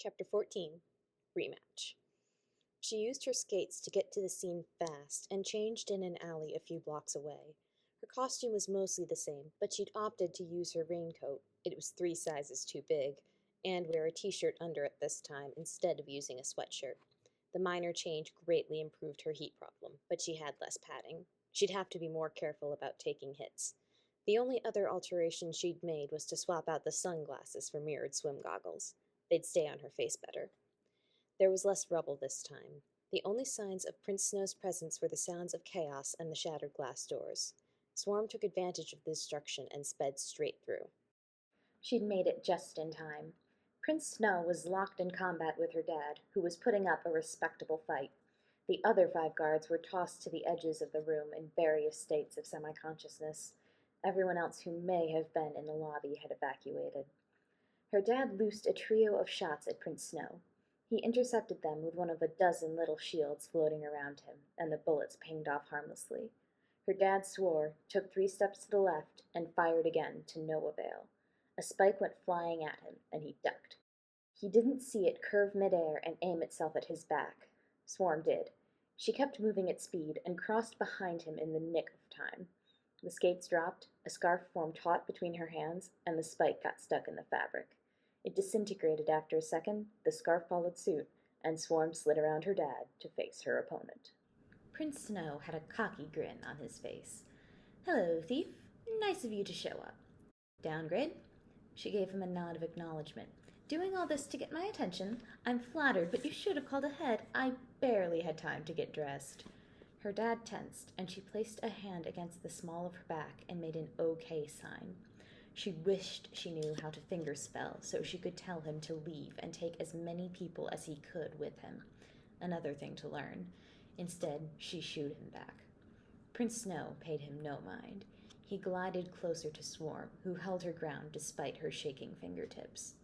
Chapter 14 Rematch. She used her skates to get to the scene fast and changed in an alley a few blocks away. Her costume was mostly the same, but she'd opted to use her raincoat, it was 3 sizes too big, and wear a t-shirt under it this time instead of using a sweatshirt. The minor change greatly improved her heat problem, but she had less padding. She'd have to be more careful about taking hits. The only other alteration she'd made was to swap out the sunglasses for mirrored swim goggles. They'd stay on her face better. There was less rubble this time. The only signs of Prince Snow's presence were the sounds of chaos and the shattered glass doors. Swarm took advantage of the destruction and sped straight through. She'd made it just in time. Prince Snow was locked in combat with her dad, who was putting up a respectable fight. The other 5 guards were tossed to the edges of the room in various states of semi-consciousness. Everyone else who may have been in the lobby had evacuated. Her dad loosed a trio of shots at Prince Snow. He intercepted them with one of a dozen little shields floating around him, and the bullets pinged off harmlessly. Her dad swore, took 3 steps to the left, and fired again to no avail. A spike went flying at him, and he ducked. He didn't see it curve midair and aim itself at his back. Swarm did. She kept moving at speed and crossed behind him in the nick of time. The skates dropped, a scarf formed taut between her hands, and the spike got stuck in the fabric. It disintegrated after a second, the scarf followed suit, and Swarm slid around her dad to face her opponent. Prince Snow had a cocky grin on his face. "Hello, thief. Nice of you to show up." "Downgrade?" She gave him a nod of acknowledgement. "Doing all this to get my attention? I'm flattered, but you should have called ahead. I barely had time to get dressed." Her dad tensed, and she placed a hand against the small of her back and made an OK sign. She wished she knew how to fingerspell so she could tell him to leave and take as many people as he could with him. Another thing to learn. Instead, she shooed him back. Prince Snow paid him no mind. He glided closer to Swarm, who held her ground despite her shaking fingertips.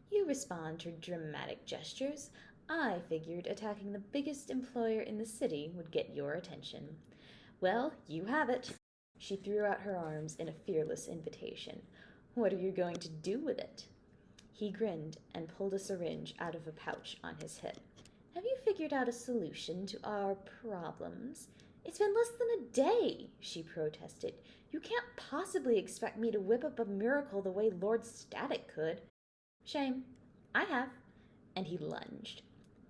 "You respond to dramatic gestures. I figured attacking the biggest employer in the city would get your attention. Well, you have it." She threw out her arms in a fearless invitation. "What are you going to do with it?" He grinned and pulled a syringe out of a pouch on his hip. "Have you figured out a solution to our problems?" "It's been less than a day," she protested. "You can't possibly expect me to whip up a miracle the way Lord Static could." "Shame. I have." And he lunged.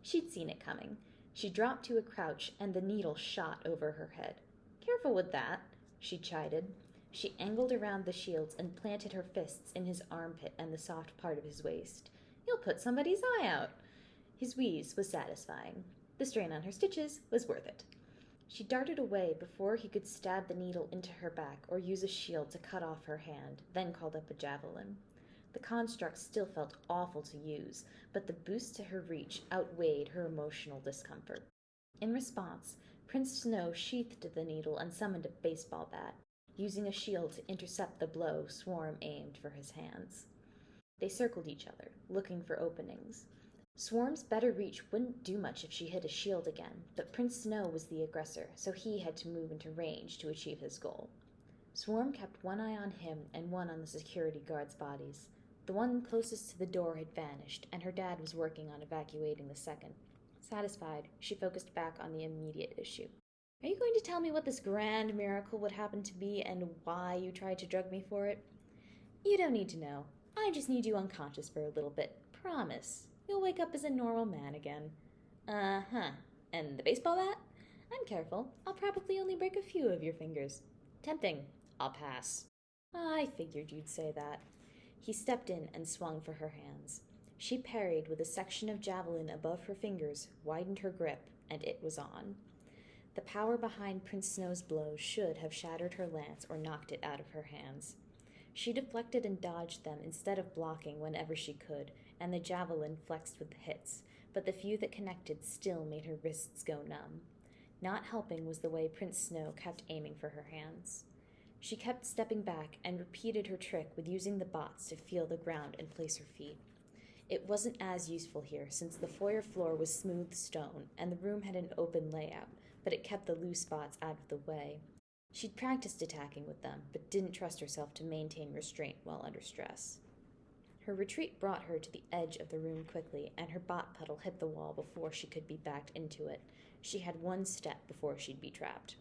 She'd seen it coming. She dropped to a crouch and the needle shot over her head. "Careful with that," she chided. She angled around the shields and planted her fists in his armpit and the soft part of his waist. "You'll put somebody's eye out." His wheeze was satisfying. The strain on her stitches was worth it. She darted away before he could stab the needle into her back or use a shield to cut off her hand, then called up a javelin. The construct still felt awful to use, but the boost to her reach outweighed her emotional discomfort. In response, Prince Snow sheathed the needle and summoned a baseball bat, using a shield to intercept the blow Swarm aimed for his hands. They circled each other, looking for openings. Swarm's better reach wouldn't do much if she hit a shield again, but Prince Snow was the aggressor, so he had to move into range to achieve his goal. Swarm kept one eye on him and one on the security guards' bodies. The one closest to the door had vanished, and her dad was working on evacuating the second. Satisfied, she focused back on the immediate issue. "Are you going to tell me what this grand miracle would happen to be and why you tried to drug me for it?" "You don't need to know. I just need you unconscious for a little bit. Promise. You'll wake up as a normal man again." "Uh-huh. And the baseball bat?" "I'm careful. I'll probably only break a few of your fingers." "Tempting. I'll pass." "I figured you'd say that." He stepped in and swung for her hands. She parried with a section of javelin above her fingers, widened her grip, and it was on. The power behind Prince Snow's blows should have shattered her lance or knocked it out of her hands. She deflected and dodged them instead of blocking whenever she could, and the javelin flexed with the hits, but the few that connected still made her wrists go numb. Not helping was the way Prince Snow kept aiming for her hands. She kept stepping back and repeated her trick with using the bots to feel the ground and place her feet. It wasn't as useful here since the foyer floor was smooth stone and the room had an open layout, but it kept the loose spots out of the way. She'd practiced attacking with them, but didn't trust herself to maintain restraint while under stress. Her retreat brought her to the edge of the room quickly, and her bot puddle hit the wall before she could be backed into it. She had one step before she'd be trapped.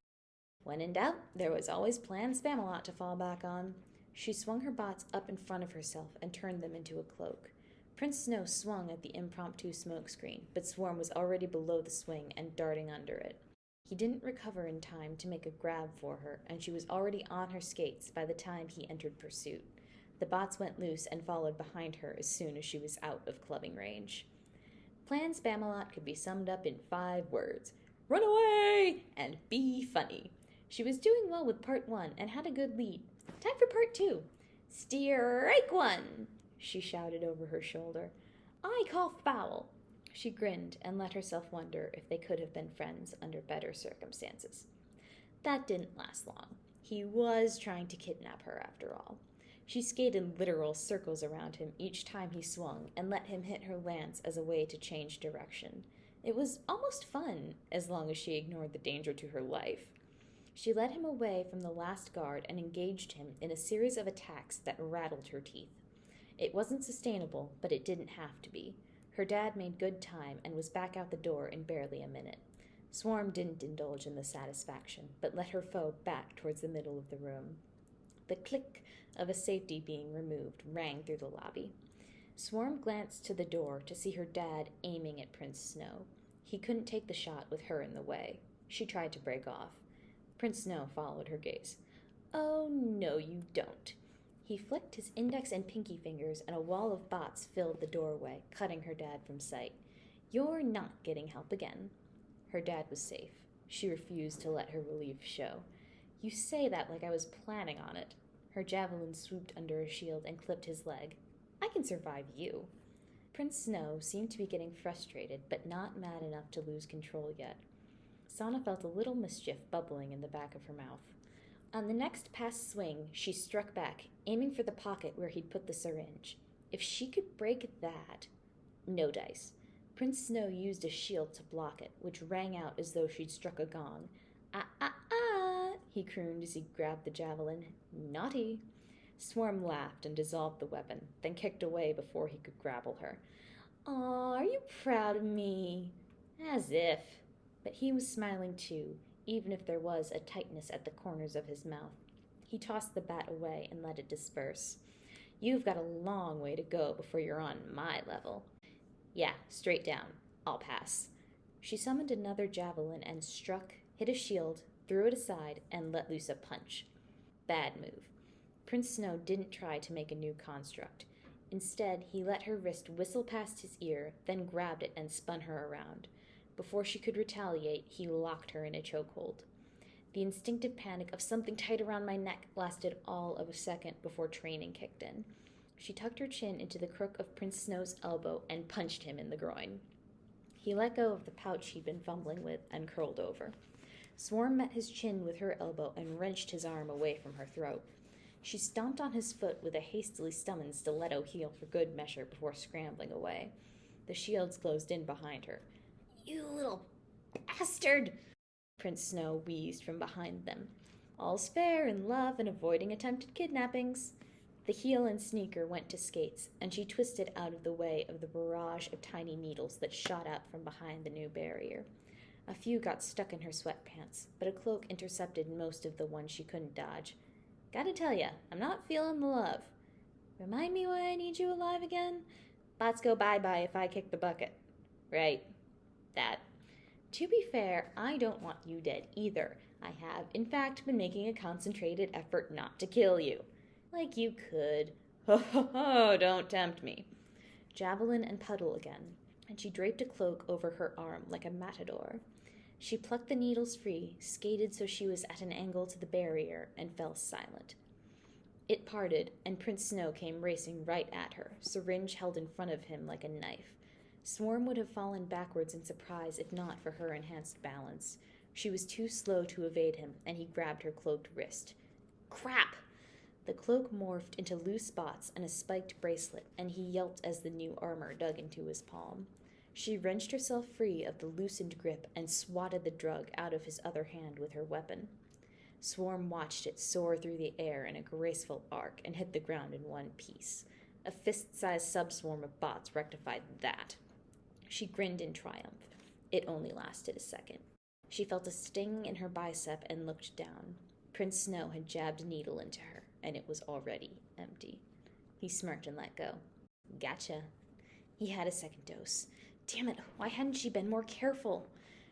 When in doubt, there was always Plan Spamalot to fall back on. She swung her bots up in front of herself and turned them into a cloak. Prince Snow swung at the impromptu smokescreen, but Swarm was already below the swing and darting under it. He didn't recover in time to make a grab for her, and she was already on her skates by the time he entered pursuit. The bots went loose and followed behind her as soon as she was out of clubbing range. Plan Spamalot could be summed up in 5 words: run away and be funny. She was doing well with part 1 and had a good lead. Time for part 2. Strike one, she shouted over her shoulder. I call foul. She grinned and let herself wonder if they could have been friends under better circumstances. That didn't last long. He was trying to kidnap her after all. She skated literal circles around him each time he swung and let him hit her lance as a way to change direction. It was almost fun, as long as she ignored the danger to her life. She led him away from the last guard and engaged him in a series of attacks that rattled her teeth. It wasn't sustainable, but it didn't have to be. Her dad made good time and was back out the door in barely a minute. Swarm didn't indulge in the satisfaction, but led her foe back towards the middle of the room. The click of a safety being removed rang through the lobby. Swarm glanced to the door to see her dad aiming at Prince Snow. He couldn't take the shot with her in the way. She tried to break off. Prince Snow followed her gaze. Oh, no, you don't. He flicked his index and pinky fingers, and a wall of bots filled the doorway, cutting her dad from sight. You're not getting help again. Her dad was safe. She refused to let her relief show. You say that like I was planning on it. Her javelin swooped under a shield and clipped his leg. I can survive you. Prince Snow seemed to be getting frustrated, but not mad enough to lose control yet. Sana felt a little mischief bubbling in the back of her mouth. On the next pass swing, she struck back, aiming for the pocket where he'd put the syringe. If she could break that... No dice. Prince Snow used a shield to block it, which rang out as though she'd struck a gong. Ah, ah, ah, he crooned as he grabbed the javelin. Naughty. Swarm laughed and dissolved the weapon, then kicked away before he could grapple her. Aw, are you proud of me? As if. But he was smiling too, even if there was a tightness at the corners of his mouth. He tossed the bat away and let it disperse. You've got a long way to go before you're on my level. Yeah, straight down. I'll pass. She summoned another javelin and struck, hit a shield, threw it aside, and let loose a punch. Bad move. Prince Snow didn't try to make a new construct. Instead, he let her wrist whistle past his ear, then grabbed it and spun her around. Before she could retaliate, he locked her in a chokehold. The instinctive panic of something tight around my neck lasted all of a second before training kicked in. She tucked her chin into the crook of Prince Snow's elbow and punched him in the groin. He let go of the pouch he'd been fumbling with and curled over. Swarm met his chin with her elbow and wrenched his arm away from her throat. She stomped on his foot with a hastily summoned stiletto heel for good measure before scrambling away. The shields closed in behind her. You little bastard! Prince Snow wheezed from behind them. All's fair in love and avoiding attempted kidnappings. The heel and sneaker went to skates, and she twisted out of the way of the barrage of tiny needles that shot out from behind the new barrier. A few got stuck in her sweatpants, but a cloak intercepted most of the ones she couldn't dodge. Gotta tell ya, I'm not feeling the love. Remind me why I need you alive again? Bots go bye-bye if I kick the bucket. Right. That. To be fair, I don't want you dead either. I have, in fact, been making a concentrated effort not to kill you. Like you could. Ho ho ho, don't tempt me. Javelin and puddle again, and she draped a cloak over her arm like a matador. She plucked the needles free, skated so she was at an angle to the barrier, and fell silent. It parted, and Prince Snow came racing right at her, syringe held in front of him like a knife. Swarm would have fallen backwards in surprise if not for her enhanced balance. She was too slow to evade him, and he grabbed her cloaked wrist. Crap! The cloak morphed into loose spots and a spiked bracelet, and he yelped as the new armor dug into his palm. She wrenched herself free of the loosened grip and swatted the drug out of his other hand with her weapon. Swarm watched it soar through the air in a graceful arc and hit the ground in one piece. A fist-sized subswarm of bots rectified that. She grinned in triumph. It only lasted a second. She felt a sting in her bicep and looked down. Prince Snow had jabbed a needle into her, and it was already empty. He smirked and let go. Gotcha. He had a second dose. Damn it, why hadn't she been more careful?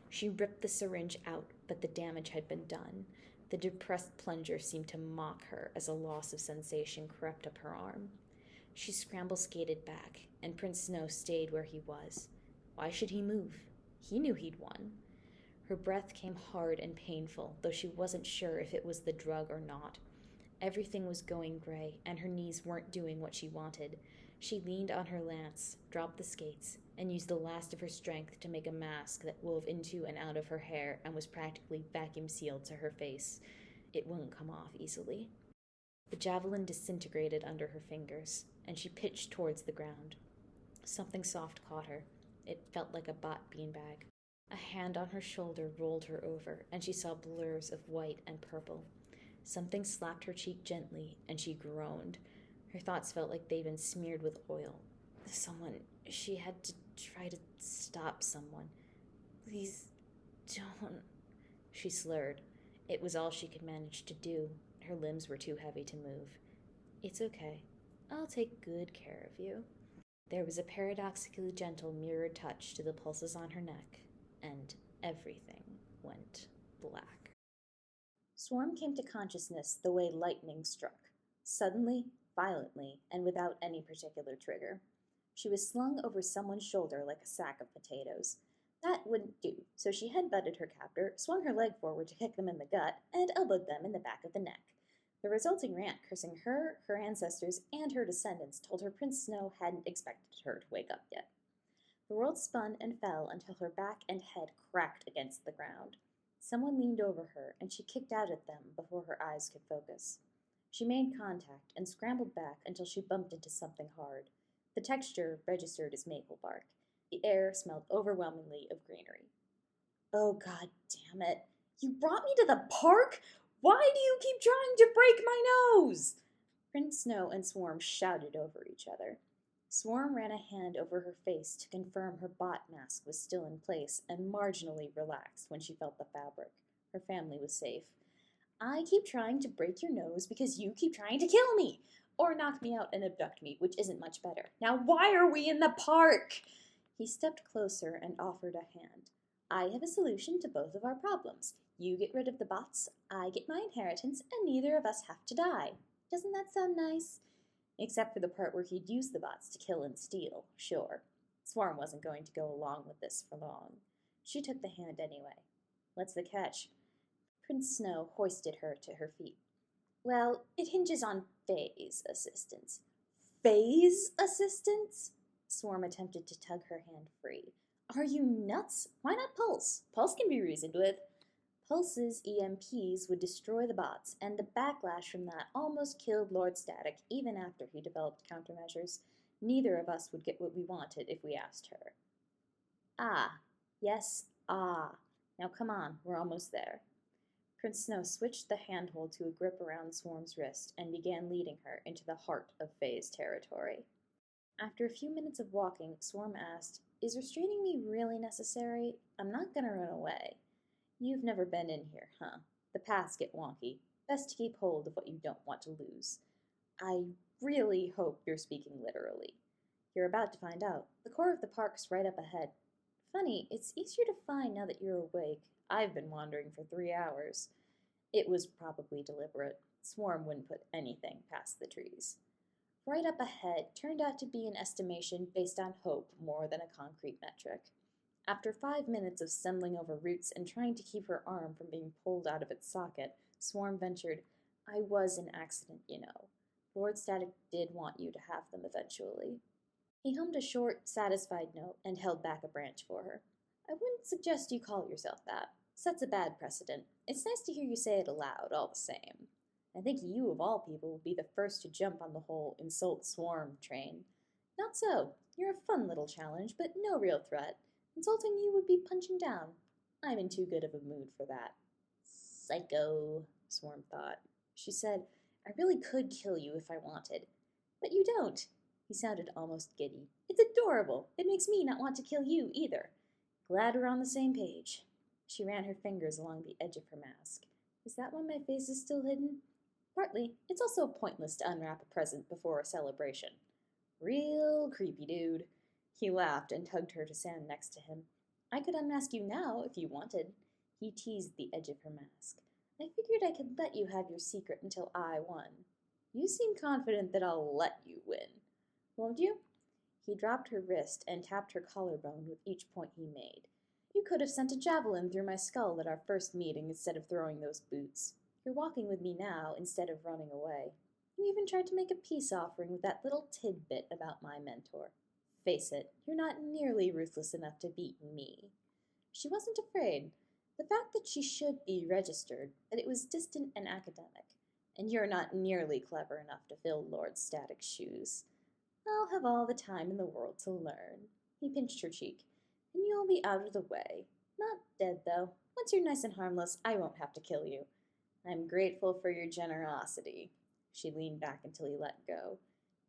She ripped the syringe out, but the damage had been done. The depressed plunger seemed to mock her as a loss of sensation crept up her arm. She scramble-skated back, and Prince Snow stayed where he was. Why should he move? He knew he'd won. Her breath came hard and painful, though she wasn't sure if it was the drug or not. Everything was going gray, and her knees weren't doing what she wanted. She leaned on her lance, dropped the skates, and used the last of her strength to make a mask that wove into and out of her hair and was practically vacuum-sealed to her face. It wouldn't come off easily. The javelin disintegrated under her fingers, and she pitched towards the ground. Something soft caught her. It felt like a bot beanbag. A hand on her shoulder rolled her over, and she saw blurs of white and purple. Something slapped her cheek gently, and she groaned. Her thoughts felt like they'd been smeared with oil. Someone. She had to try to stop someone. Please, don't. She slurred. It was all she could manage to do. Her limbs were too heavy to move. It's okay. I'll take good care of you. There was a paradoxically gentle mirrored touch to the pulses on her neck, and everything went black. Swarm came to consciousness the way lightning struck, suddenly, violently, and without any particular trigger. She was slung over someone's shoulder like a sack of potatoes. That wouldn't do, so she headbutted her captor, swung her leg forward to kick them in the gut, and elbowed them in the back of the neck. The resulting rant cursing her, her ancestors, and her descendants told her Prince Snow hadn't expected her to wake up yet. The world spun and fell until her back and head cracked against the ground. Someone leaned over her, and she kicked out at them before her eyes could focus. She made contact and scrambled back until she bumped into something hard. The texture registered as maple bark. The air smelled overwhelmingly of greenery. Oh, God damn it. You brought me to the park? Why do you keep trying to break my nose? Prince Snow and Swarm shouted over each other. Swarm ran a hand over her face to confirm her bot mask was still in place and marginally relaxed when she felt the fabric. Her family was safe. I keep trying to break your nose because you keep trying to kill me, or knock me out and abduct me, which isn't much better. Now why are we in the park? He stepped closer and offered a hand. I have a solution to both of our problems. You get rid of the bots, I get my inheritance, and neither of us have to die. Doesn't that sound nice? Except for the part where he'd use the bots to kill and steal, sure. Swarm wasn't going to go along with this for long. She took the hand anyway. What's the catch? Prince Snow hoisted her to her feet. Well, it hinges on phase assistance. Phase assistance? Swarm attempted to tug her hand free. Are you nuts? Why not Pulse? Pulse can be reasoned with. Pulse's EMPs would destroy the bots, and the backlash from that almost killed Lord Static even after he developed countermeasures. Neither of us would get what we wanted if we asked her. Ah. Yes, ah. Now come on, we're almost there. Prince Snow switched the handhold to a grip around Swarm's wrist and began leading her into the heart of Fae's territory. After a few minutes of walking, Swarm asked, Is restraining me really necessary? I'm not gonna run away. You've never been in here, huh? The paths get wonky. Best to keep hold of what you don't want to lose. I really hope you're speaking literally. You're about to find out. The core of the park's right up ahead. Funny, it's easier to find now that you're awake. I've been wandering for 3 hours. It was probably deliberate. Swarm wouldn't put anything past the trees. Right up ahead turned out to be an estimation based on hope more than a concrete metric. After 5 minutes of stumbling over roots and trying to keep her arm from being pulled out of its socket, Swarm ventured, I was an accident, you know. Lord Static did want you to have them eventually. He hummed a short, satisfied note and held back a branch for her. I wouldn't suggest you call yourself that. Sets a bad precedent. It's nice to hear you say it aloud, all the same. I think you, of all people, would be the first to jump on the whole insult Swarm train. Not so. You're a fun little challenge, but no real threat. Insulting you would be punching down. I'm in too good of a mood for that. Psycho, Swarm thought. She said, I really could kill you if I wanted. But you don't. He sounded almost giddy. It's adorable. It makes me not want to kill you either. Glad we're on the same page. She ran her fingers along the edge of her mask. Is that why my face is still hidden? Partly. It's also pointless to unwrap a present before a celebration. Real creepy, dude. He laughed and tugged her to stand next to him. I could unmask you now if you wanted. He teased the edge of her mask. I figured I could let you have your secret until I won. You seem confident that I'll let you win. Won't you? He dropped her wrist and tapped her collarbone with each point he made. You could have sent a javelin through my skull at our first meeting instead of throwing those boots. You're walking with me now instead of running away. You even tried to make a peace offering with that little tidbit about my mentor. Face it, you're not nearly ruthless enough to beat me. She wasn't afraid. The fact that she should be registered, that it was distant and academic, and you're not nearly clever enough to fill Lord Static's shoes. I'll have all the time in the world to learn. He pinched her cheek. And you'll be out of the way. Not dead, though. Once you're nice and harmless, I won't have to kill you. I'm grateful for your generosity. She leaned back until he let go.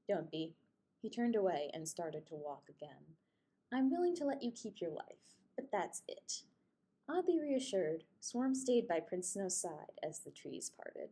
Don't be. He turned away and started to walk again. I'm willing to let you keep your life, but that's it. Oddly reassured, Swarm stayed by Prince Snow's side as the trees parted.